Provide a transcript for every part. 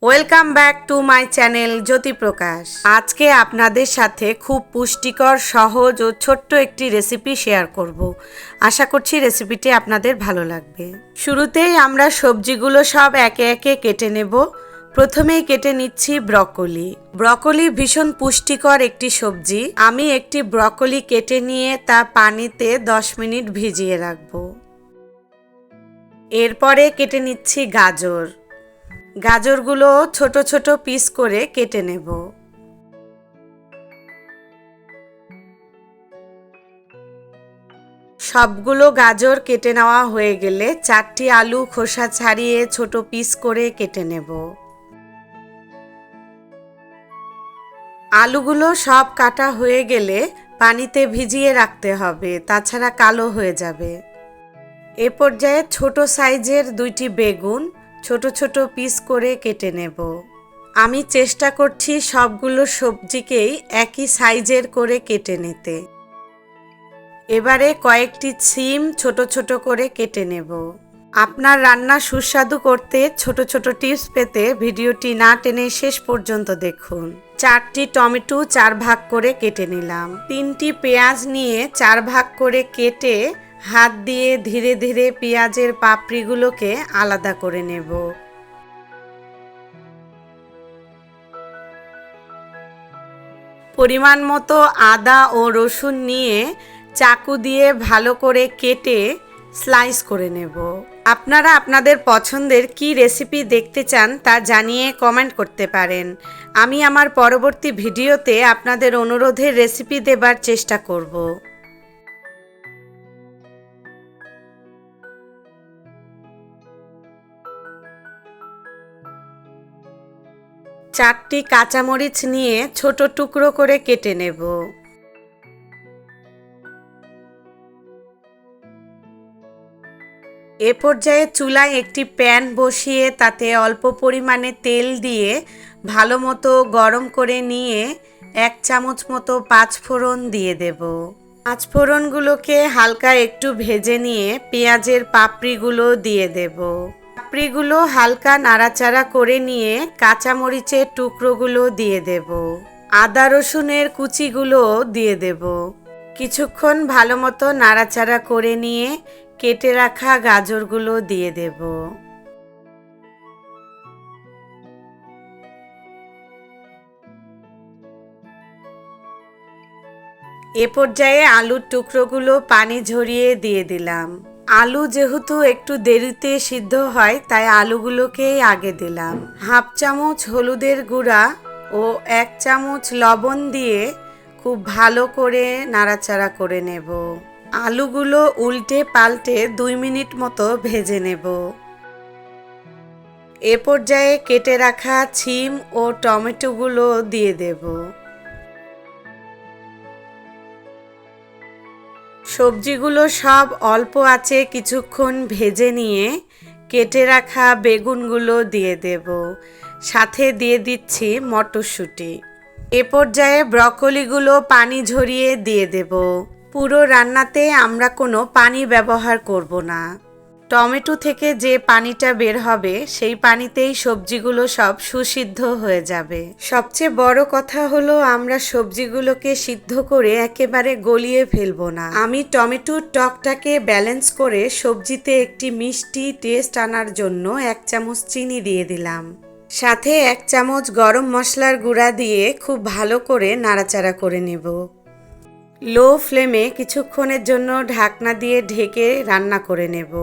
Welcome back to my channel Jyoti Prakash. আজকে আপনাদের সাথে খুব পুষ্টিকর, সহজ ও ছোট্ট একটি রেসিপি শেয়ার করব। আশা করছি রেসিপিটি আপনাদের ভালো লাগবে। শুরুতেই আমরা সবজিগুলো সব একে একে কেটে নেব। প্রথমেই কেটে নিচ্ছি ব্রকলি। ব্রকলি ভীষণ পুষ্টিকর একটি সবজি। আমি একটি ব্রকলি কেটে নিয়ে তা পানিতে 10 মিনিট ভিজিয়ে রাখব। এরপরে কেটে নিচ্ছি গাজর। গাজরগুলো ছোট ছোট পিস করে কেটে নেব। সবগুলো গাজর কেটে নেওয়া হয়ে গেলে 4টি আলু খোসা ছাড়িয়ে ছোট পিস করে কেটে নেব। আলুগুলো সব কাটা হয়ে গেলে পানিতে ভিজিয়ে রাখতে হবে, তাছাড়া কালো হয়ে যাবে। এ পর্যায়ে ছোট সাইজের 2টি বেগুন ছোট ছোট পিস করে কেটে নেব। আমি চেষ্টা করছি সবগুলো সবজিকেই একই সাইজের করে কেটে নিতে। এবারে কয়েকটি সিম ছোট ছোট করে কেটে নেব। আপনার রান্না সুস্বাদু করতে ছোট ছোট টিপস পেতে ভিডিওটি না টেনে শেষ পর্যন্ত দেখুন। 4টি টমেটো 4 ভাগ করে কেটে নিলাম। 3টি পেঁয়াজ নিয়ে 4 ভাগ করে কেটে হাত দিয়ে ধীরে ধীরে পেঁয়াজের পাপড়িগুলোকে আলাদা করে নেব। পরিমাণ মতো আদা ও রসুন নিয়ে চাকু দিয়ে ভালো করে কেটে স্লাইস করে নেব। আপনারা আপনাদের পছন্দের কি রেসিপি দেখতে চান তা জানিয়ে কমেন্ট করতে পারেন। আমি আমার পরবর্তী ভিডিওতে আপনাদের অনুরোধের রেসিপি দেবার চেষ্টা করব। 4টি কাঁচামরিচ নিয়ে ছোট টুকরো করে কেটে নেব। এ পর্যায়ে চুলায় একটি প্যান বসিয়ে তাতে অল্প পরিমাণে তেল দিয়ে ভালো মতো গরম করে নিয়ে 1 চামচ মতো 5 ফোড়ন দিয়ে দেব। 5 ফোড়নগুলোকে হালকা একটু ভেজে নিয়ে পেঁয়াজের পাপড়িগুলো দিয়ে দেব। পাপড়িগুলো হালকা নাড়াচাড়া করে নিয়ে কাঁচামরিচের টুকরোগুলো দিয়ে দেব। আদা রসুনের কুচিগুলো দিয়ে দেব। কিছুক্ষণ ভালো মতো নাড়াচাড়া করে নিয়ে কেটে রাখা গাজরগুলো দিয়ে দেব। এ পর্যায়ে আলুর টুকরোগুলো পানি ঝরিয়ে দিয়ে দিলাম। আলু যেহেতু একটু দেরিতে সিদ্ধ হয় তাই আলুগুলোকেই আগে দিলাম। হাফ চামচ হলুদের গুঁড়া ও 1 চামচ লবণ দিয়ে খুব ভালো করে নাড়াচাড়া করে নেব। আলুগুলো উল্টে পাল্টে 2 মিনিট মতো ভেজে নেব। এ পর্যায়ে কেটে রাখা শিম ও টমেটোগুলো দিয়ে দেব। সবজিগুলো সব অল্প আঁচে কিছুক্ষণ ভেজে নিয়ে কেটে রাখা বেগুনগুলো দিয়ে দেব। সাথে দিয়ে দিচ্ছি মটরশুঁটি। এ পর্যায়ে ব্রকলিগুলো পানি ঝরিয়ে দিয়ে দেব। পুরো রান্নাতে আমরা কোনো পানি ব্যবহার করব না। টমেটো থেকে যে পানিটা বের হবে সেই পানিতেই সবজিগুলো সব সুসিদ্ধ হয়ে যাবে। সবচেয়ে বড় কথা হলো আমরা সবজিগুলোকে সিদ্ধ করে একেবারে গলিয়ে ফেলবো না। আমি টমেটোর টকটাকে ব্যালেন্স করে সবজিতে একটি মিষ্টি টেস্ট আনার জন্য 1 চামচ চিনি দিয়ে দিলাম। সাথে 1 চামচ গরম মশলার গুঁড়া দিয়ে খুব ভালো করে নাড়াচাড়া করে নেব। লো ফ্লেমে কিছুক্ষণের জন্য ঢাকনা দিয়ে ঢেকে রান্না করে নেব।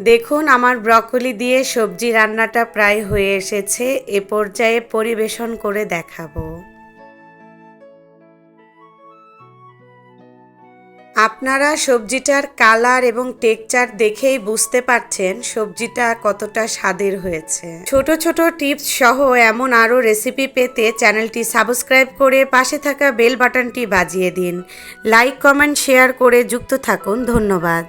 দেখুন আমার ব্রকলি দিয়ে সবজি রান্নাটা প্রায় হয়ে এসেছে। এ পর্যায়ে পরিবেশন করে দেখাবো। আপনারা সবজিটার কালার এবং টেক্সচার দেখেই বুঝতে পারছেন সবজিটা কতটা স্বাদের হয়েছে। ছোট ছোট টিপস সহ এমন আরও রেসিপি পেতে চ্যানেলটি সাবস্ক্রাইব করে পাশে থাকা বেল বাটনটি বাজিয়ে দিন। লাইক, কমেন্ট, শেয়ার করে যুক্ত থাকুন। ধন্যবাদ।